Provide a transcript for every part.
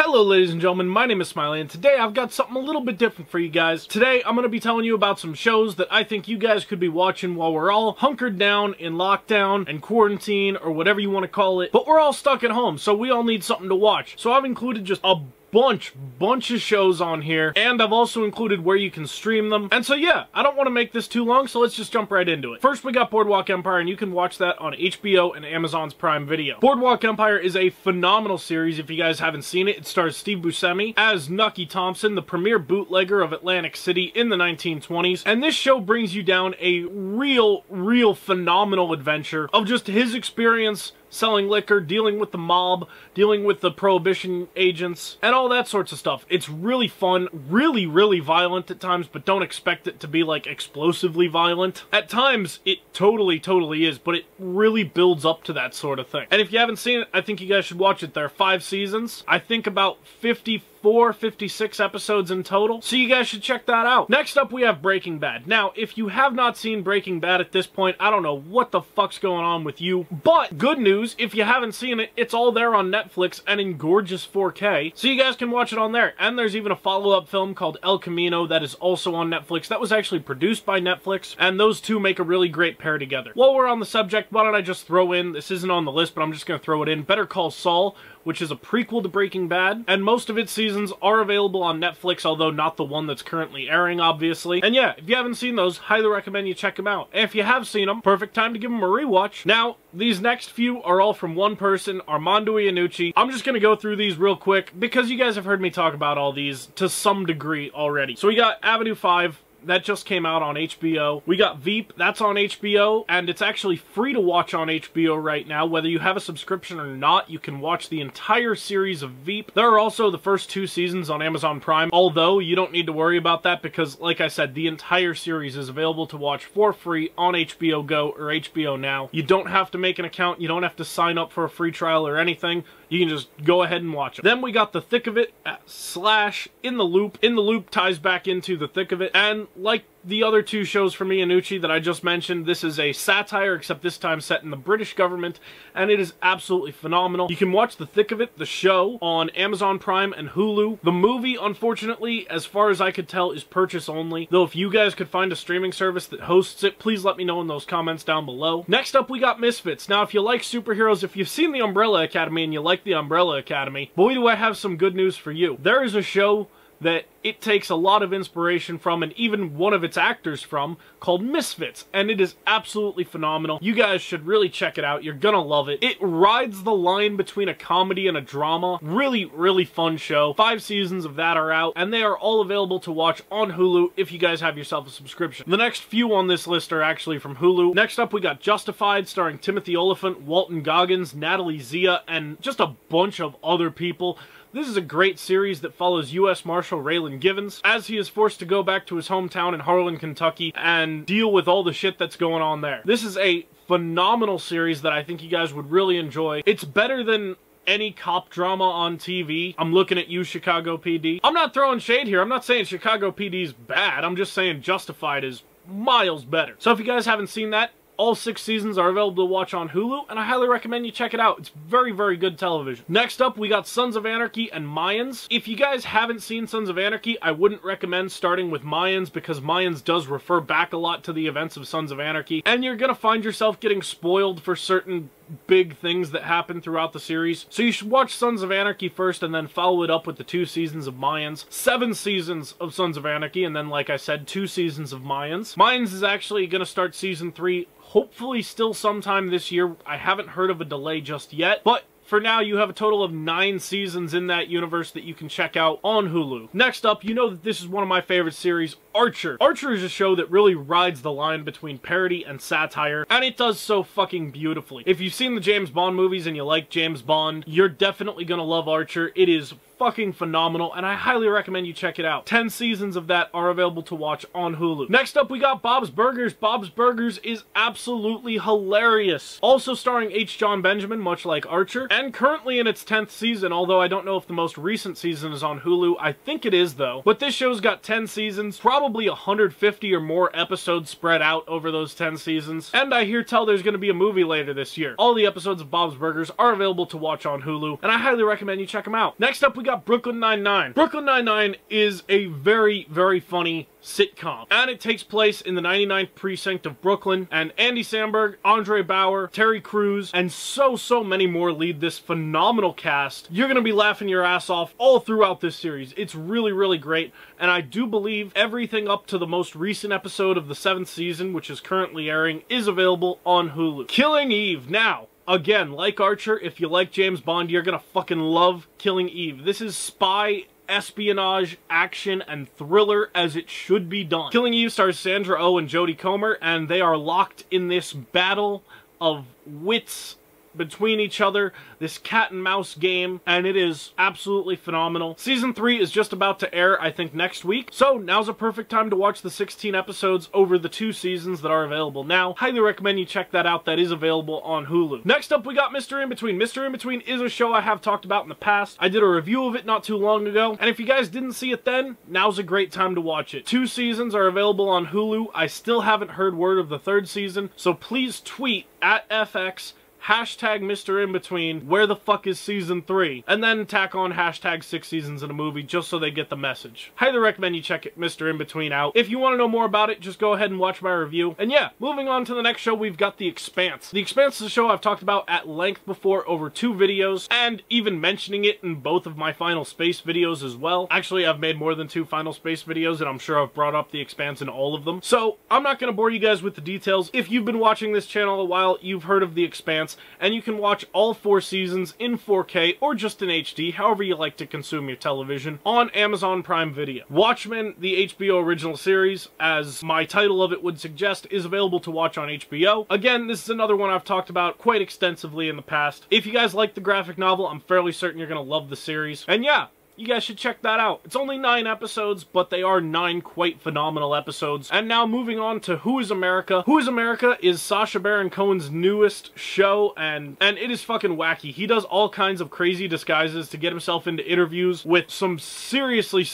Hello ladies and gentlemen, my name is Smiley, and today I've got something a little bit different for you guys. Today I'm going to be telling you about some shows that I think you guys could be watching while we're all hunkered down in lockdown and quarantine, or whatever you want to call it. But we're all stuck at home, so we all need something to watch. So I've included just a bunch of shows on here, and I've also included where you can stream them. And so yeah, I don't want to make this too long, so let's just jump right into it. First, we got Boardwalk Empire, and you can watch that on HBO and Amazon's Prime Video. Boardwalk Empire is a phenomenal series if you guys haven't seen it. It stars Steve Buscemi as Nucky Thompson, the premier bootlegger of Atlantic City in the 1920s, and this show brings you down a real phenomenal adventure of just his experience selling liquor, dealing with the mob, dealing with the prohibition agents, and all that sorts of stuff. It's really fun, really violent at times, but don't expect it to be like explosively violent. At times, it totally is, but it really builds up to that sort of thing. And if you haven't seen it, I think you guys should watch it. There are 5 seasons. I think about 56 episodes in total, so you guys should check that out. Next up, we have Breaking Bad. Now, if you have not seen Breaking Bad at this point, I don't know what the fuck's going on with you, but good news, if you haven't seen it, it's all there on Netflix and in gorgeous 4K, so you guys can watch it on there. And there's even a follow-up film called El Camino that is also on Netflix. That was actually produced by Netflix, and those two make a really great pair together. While we're on the subject, why don't I just throw in, this isn't on the list, but I'm just gonna throw it in, Better Call Saul, which is a prequel to Breaking Bad, and most of its seasons are available on Netflix, although not the one that's currently airing, obviously. And yeah, if you haven't seen those, highly recommend you check them out. And if you have seen them, perfect time to give them a rewatch. Now, these next few are all from one person, Armando Iannucci. I'm just gonna go through these real quick, because you guys have heard me talk about all these to some degree already. So we got Avenue 5, that just came out on HBO. We got Veep, that's on HBO, and it's actually free to watch on HBO right now. Whether you have a subscription or not, you can watch the entire series of Veep. There are also the first 2 seasons on Amazon Prime, although you don't need to worry about that because, like I said, the entire series is available to watch for free on HBO Go or HBO Now. You don't have to make an account, you don't have to sign up for a free trial or anything. You can just go ahead and watch them. Then we got The Thick of It / In the Loop. In the Loop ties back into The Thick of It, and like the other 2 shows from Iannucci that I just mentioned, this is a satire, except this time set in the British government, and it is absolutely phenomenal. You can watch The Thick of It, the show, on Amazon Prime and Hulu. The movie, unfortunately, as far as I could tell, is purchase only, though if you guys could find a streaming service that hosts it, please let me know in those comments down below. Next up, we got Misfits. Now, if you like superheroes, if you've seen The Umbrella Academy and you like The Umbrella Academy, boy do I have some good news for you. There is a show that it takes a lot of inspiration from, and even one of its actors from, called Misfits, and it is absolutely phenomenal. You guys should really check it out. You're gonna love it. It rides the line between a comedy and a drama. Really fun show. 5 seasons of that are out, and they are all available to watch on Hulu if you guys have yourself a subscription. The next few on this list are actually from Hulu. Next up, we got Justified, starring Timothy Olyphant, Walton Goggins, Natalie Zia, and just a bunch of other people. This is a great series that follows U.S. Marshal Raylan Givens as he is forced to go back to his hometown in Harlan, Kentucky and deal with all the shit that's going on there. This is a phenomenal series that I think you guys would really enjoy. It's better than any cop drama on TV. I'm looking at you, Chicago PD. I'm not throwing shade here. I'm not saying Chicago PD is bad. I'm just saying Justified is miles better. So if you guys haven't seen that, all 6 seasons are available to watch on Hulu, and I highly recommend you check it out. It's very good television. Next up, we got Sons of Anarchy and Mayans. If you guys haven't seen Sons of Anarchy, I wouldn't recommend starting with Mayans, because Mayans does refer back a lot to the events of Sons of Anarchy, and you're gonna find yourself getting spoiled for certain big things that happen throughout the series. So you should watch Sons of Anarchy first and then follow it up with the 2 seasons of Mayans. 7 seasons of Sons of Anarchy, and then, like I said, 2 seasons of Mayans. Mayans is actually gonna start season 3 hopefully still sometime this year. I haven't heard of a delay just yet, but for now, you have a total of 9 seasons in that universe that you can check out on Hulu. Next up, you know that this is one of my favorite series, Archer. Archer is a show that really rides the line between parody and satire, and it does so fucking beautifully. If you've seen the James Bond movies and you like James Bond, you're definitely gonna love Archer. It is fucking phenomenal, and I highly recommend you check it out. 10 seasons of that are available to watch on Hulu. Next up, we got Bob's Burgers. Bob's Burgers is absolutely hilarious. Also starring H. John Benjamin, much like Archer, and currently in its 10th season, although I don't know if the most recent season is on Hulu. I think it is, though. But this show's got 10 seasons, probably probably 150 or more episodes spread out over those 10 seasons. And I hear tell there's going to be a movie later this year. All the episodes of Bob's Burgers are available to watch on Hulu, and I highly recommend you check them out. Next up, we got Brooklyn Nine-Nine. Brooklyn Nine-Nine is a very, very funny sitcom, and it takes place in the 99th precinct of Brooklyn, and Andy Samberg, Andre Bauer, Terry Crews, and so many more lead this phenomenal cast. You're gonna be laughing your ass off all throughout this series. It's really, really great, and I do believe everything up to the most recent episode of the 7th season, which is currently airing, is available on Hulu. Killing Eve. Now, again, like Archer, if you like James Bond, you're gonna fucking love Killing Eve. This is spy, espionage, action, and thriller as it should be done. Killing Eve stars Sandra Oh and Jodie Comer, and they are locked in this battle of wits between each other, this cat and mouse game, and it is absolutely phenomenal. Season 3 is just about to air, I think, next week, so now's a perfect time to watch the 16 episodes over the 2 seasons that are available now. Highly recommend you check that out. That is available on Hulu. Next up, we got Mr. In-Between. Mr. In-Between is a show I have talked about in the past. I did a review of it not too long ago, and if you guys didn't see it then, now's a great time to watch it. 2 seasons are available on Hulu. I still haven't heard word of the 3rd season, so please tweet at FX hashtag Mr. In-Between, where the fuck is season 3? And then tack on hashtag 6 seasons in a movie just so they get the message. Highly recommend you check it, Mr. In-Between out. If you want to know more about it, just go ahead and watch my review. And yeah, moving on to the next show, we've got The Expanse. The Expanse is a show I've talked about at length before over 2 videos, and even mentioning it in both of my Final Space videos as well. Actually, I've made more than 2 Final Space videos, and I'm sure I've brought up The Expanse in all of them. So, I'm not going to bore you guys with the details. If you've been watching this channel a while, you've heard of The Expanse, and you can watch all 4 seasons in 4K or just in HD, however you like to consume your television, on Amazon Prime Video. Watchmen, the HBO Original Series, as my title of it would suggest, is available to watch on HBO. Again, this is another one I've talked about quite extensively in the past. If you guys like the graphic novel, I'm fairly certain you're going to love the series. And yeah, you guys should check that out. It's only 9 episodes, but they are 9 quite phenomenal episodes. And now moving on to Who is America. Who is America is Sacha Baron Cohen's newest show, and it is fucking wacky. He does all kinds of crazy disguises to get himself into interviews with some seriously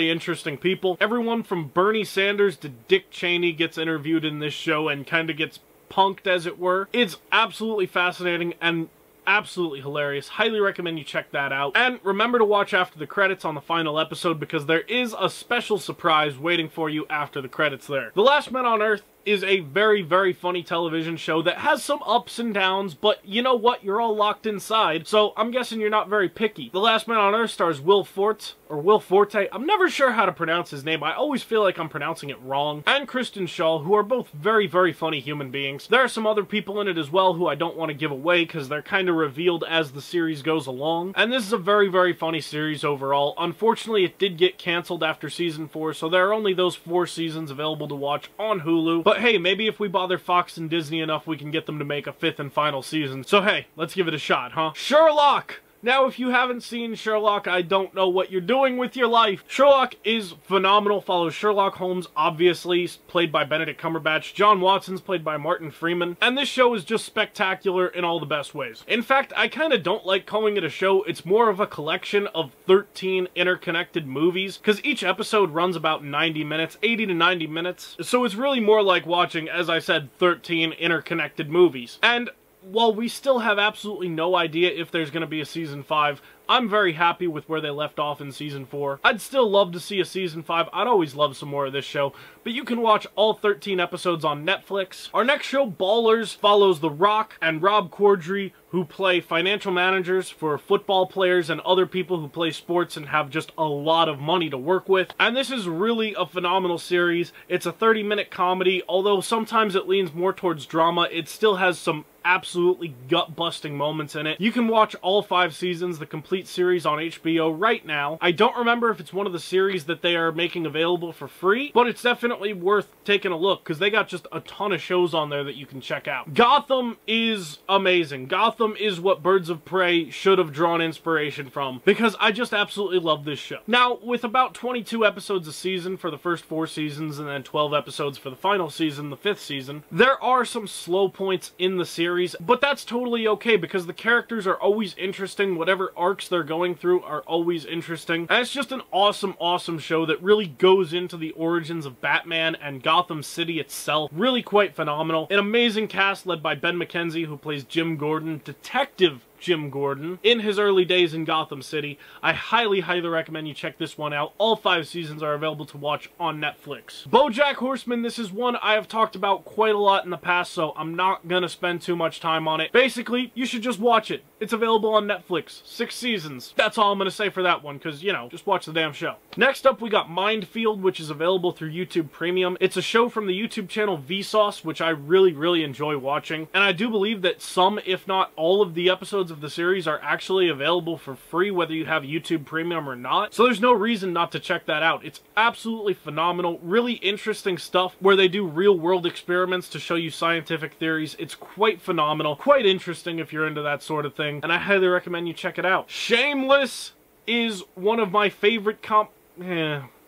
interesting people. Everyone from Bernie Sanders to Dick Cheney gets interviewed in this show and kind of gets punked, as it were. It's absolutely fascinating and absolutely hilarious. Highly recommend you check that out. And remember to watch after the credits on the final episode, because there is a special surprise waiting for you after the credits there. The Last Man on Earth is a very funny television show that has some ups and downs, but you know what? You're all locked inside, so I'm guessing you're not very picky. The Last Man on Earth stars Will Forte. I'm never sure how to pronounce his name. I always feel like I'm pronouncing it wrong. And Kristen Schaal, who are both very funny human beings. There are some other people in it as well who I don't want to give away because they're kind of revealed as the series goes along. And this is a very funny series overall. Unfortunately, it did get canceled after season 4, so there are only those 4 seasons available to watch on Hulu. But hey, maybe if we bother Fox and Disney enough, we can get them to make a 5th and final season. So hey, let's give it a shot, huh? Sherlock! Now, if you haven't seen Sherlock, I don't know what you're doing with your life. Sherlock is phenomenal, follows Sherlock Holmes, obviously, played by Benedict Cumberbatch. John Watson's played by Martin Freeman. And this show is just spectacular in all the best ways. In fact, I kind of don't like calling it a show. It's more of a collection of 13 interconnected movies, because each episode runs about 90 minutes, 80 to 90 minutes. So it's really more like watching, as I said, 13 interconnected movies. And while we still have absolutely no idea if there's going to be a season 5, I'm very happy with where they left off in season 4. I'd still love to see a season 5. I'd always love some more of this show, but you can watch all 13 episodes on Netflix. Our next show, Ballers, follows The Rock and Rob Corddry, who play financial managers for football players and other people who play sports and have just a lot of money to work with. And this is really a phenomenal series. It's a 30-minute comedy, although sometimes it leans more towards drama. It still has some absolutely gut-busting moments in it. You can watch all 5 seasons, the complete series, on HBO right now. I don't remember if it's one of the series that they are making available for free, but it's definitely worth taking a look, because they got just a ton of shows on there that you can check out. Gotham is amazing. Gotham Gotham is what Birds of Prey should have drawn inspiration from, because I just absolutely love this show. Now, with about 22 episodes a season for the first 4 seasons, and then 12 episodes for the final season, the 5th season, there are some slow points in the series, but that's totally okay, because the characters are always interesting, whatever arcs they're going through are always interesting, and it's just an awesome, awesome show that really goes into the origins of Batman and Gotham City itself. Really quite phenomenal. An amazing cast led by Ben McKenzie, who plays Jim Gordon, Detective Jim Gordon, in his early days in Gotham City. I highly, highly recommend you check this one out. All 5 seasons are available to watch on Netflix. Bojack Horseman, this is one I have talked about quite a lot in the past, so I'm not gonna spend too much time on it. Basically, you should just watch it. It's available on Netflix. 6 seasons. That's all I'm gonna say for that one, because, you know, just watch the damn show. Next up, we got Mindfield, which is available through YouTube Premium. It's a show from the YouTube channel Vsauce, which I really, really enjoy watching, and I do believe that some, if not all of the episodes of the series are actually available for free, whether you have YouTube Premium or not. So there's no reason not to check that out. It's absolutely phenomenal. Really interesting stuff where they do real-world experiments to show you scientific theories. It's quite phenomenal. Quite interesting if you're into that sort of thing, and I highly recommend you check it out. Shameless is one of my favorite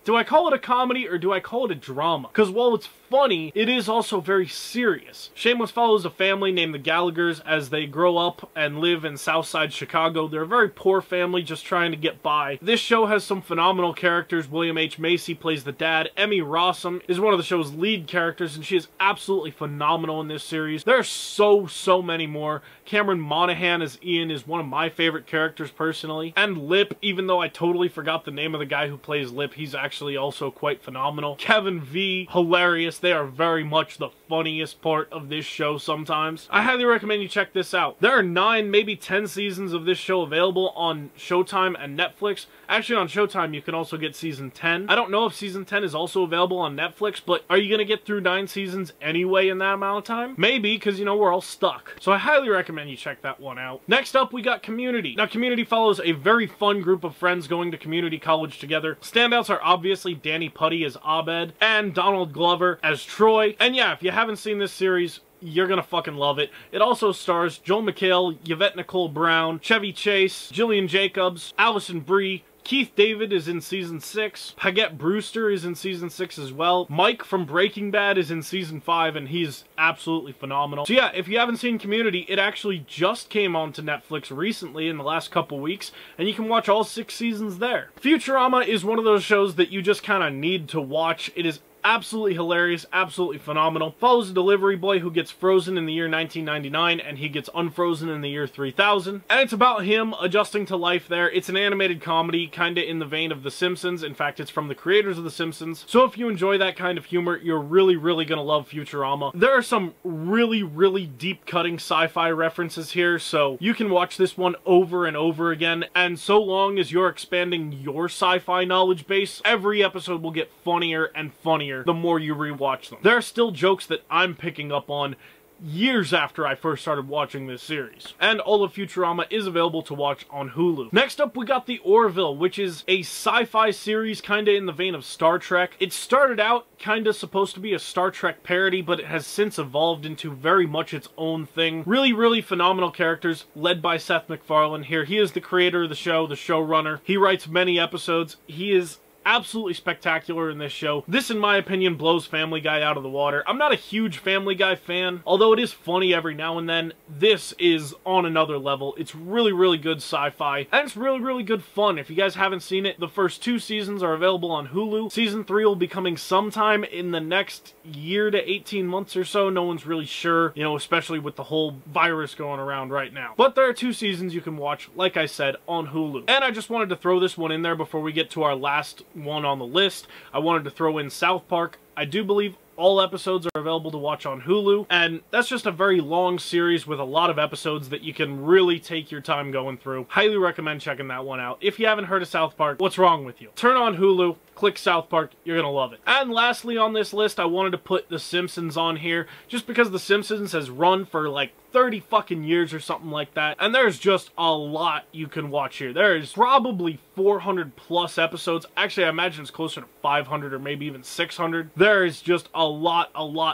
do I call it a comedy or do I call it a drama? Because while it's funny, it is also very serious. Shameless follows a family named the Gallaghers as they grow up and live in Southside Chicago. They're a very poor family just trying to get by. This show has some phenomenal characters. William H. Macy plays the dad. Emmy Rossum is one of the show's lead characters, and she is absolutely phenomenal in this series. There are so many more. Cameron Monaghan as Ian is one of my favorite characters personally. And Lip, even though I totally forgot the name of the guy who plays Lip, he's actually also quite phenomenal. Kevin V, hilarious. They are very much the funniest part of this show sometimes. I highly recommend you check this out. There are 9, maybe 10 seasons of this show available on Showtime and Netflix. Actually, on Showtime, you can also get season 10. I don't know if season 10 is also available on Netflix, but are you going to get through 9 seasons anyway in that amount of time? Maybe, because, you know, we're all stuck. So I highly recommend you check that one out. Next up, we got Community. Now, Community follows a very fun group of friends going to community college together. Standouts are obviously Danny Putty as Abed and Donald Glover as Troy. And yeah, if you haven't seen this series, you're gonna fucking love it. It also stars Joel McHale, Yvette Nicole Brown, Chevy Chase, Jillian Jacobs, Allison Brie, Keith David is in Season 6. Paget Brewster is in Season 6 as well. Mike from Breaking Bad is in Season 5, and he's absolutely phenomenal. So yeah, if you haven't seen Community, it actually just came onto Netflix recently in the last couple weeks, and you can watch all 6 seasons there. Futurama is one of those shows that you just kind of need to watch. It is absolutely hilarious, absolutely phenomenal. Follows a delivery boy who gets frozen in the year 1999 and he gets unfrozen in the year 3000. And it's about him adjusting to life there. It's an animated comedy, kinda in the vein of The Simpsons. In fact, it's from the creators of The Simpsons. So if you enjoy that kind of humor, you're really, really gonna love Futurama. There are some really, really deep-cutting sci-fi references here, so you can watch this one over and over again. And so long as you're expanding your sci-fi knowledge base, every episode will get funnier and funnier the more you rewatch them. There are still jokes that I'm picking up on years after I first started watching this series. And all of Futurama is available to watch on Hulu. Next up, we got The Orville, which is a sci-fi series kinda in the vein of Star Trek. It started out kinda supposed to be a Star Trek parody, but it has since evolved into very much its own thing. Really, really phenomenal characters, led by Seth MacFarlane here. He is the creator of the show, the showrunner. He writes many episodes. He is absolutely spectacular in this show. This, in my opinion, blows Family Guy out of the water. I'm not a huge Family Guy fan, although it is funny every now and then. This is on another level. It's really, really good sci-fi, and it's really, really good fun. If you guys haven't seen it, the first 2 seasons are available on Hulu. Season 3 will be coming sometime in the next year to 18 months or so. No one's really sure, you know, especially with the whole virus going around right now. But there are 2 seasons you can watch, like I said, on Hulu. And I just wanted to throw this one in there before we get to our last one on the list. I wanted to throw in South Park. I do believe all episodes are available to watch on Hulu, and that's just a very long series with a lot of episodes that you can really take your time going through. Highly recommend checking that one out. If you haven't heard of South Park, what's wrong with you? Turn on Hulu, click South Park, you're gonna love it. And lastly on this list, I wanted to put The Simpsons on here, just because The Simpsons has run for like 30 fucking years or something like that, and there's just a lot you can watch here. There is probably 400 plus episodes. Actually, I imagine it's closer to 500 or maybe even 600. There is just a lot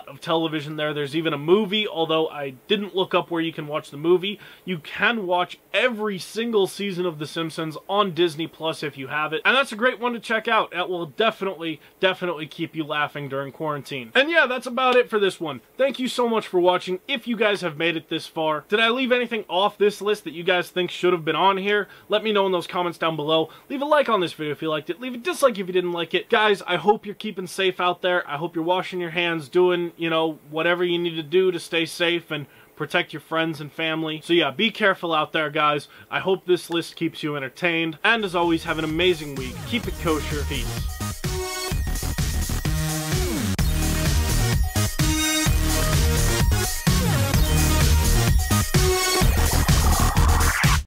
of television there. There's even a movie, although I didn't look up where you can watch the movie. You can watch every single season of The Simpsons on Disney Plus if you have it, and that's a great one to check out. It will definitely keep you laughing during quarantine. And yeah, that's about it for this one. Thank you so much for watching. If you guys have made it this far, did I leave anything off this list that you guys think should have been on here? Let me know in those comments down below. Leave a like on this video if you liked it. Leave a dislike if you didn't like it. Guys, I hope you're keeping safe out there. I hope you're washing your hands, doing, you know, whatever you need to do to stay safe and protect your friends and family. So yeah, be careful out there, guys. I hope this list keeps you entertained. And as always, have an amazing week. Keep it kosher. Peace.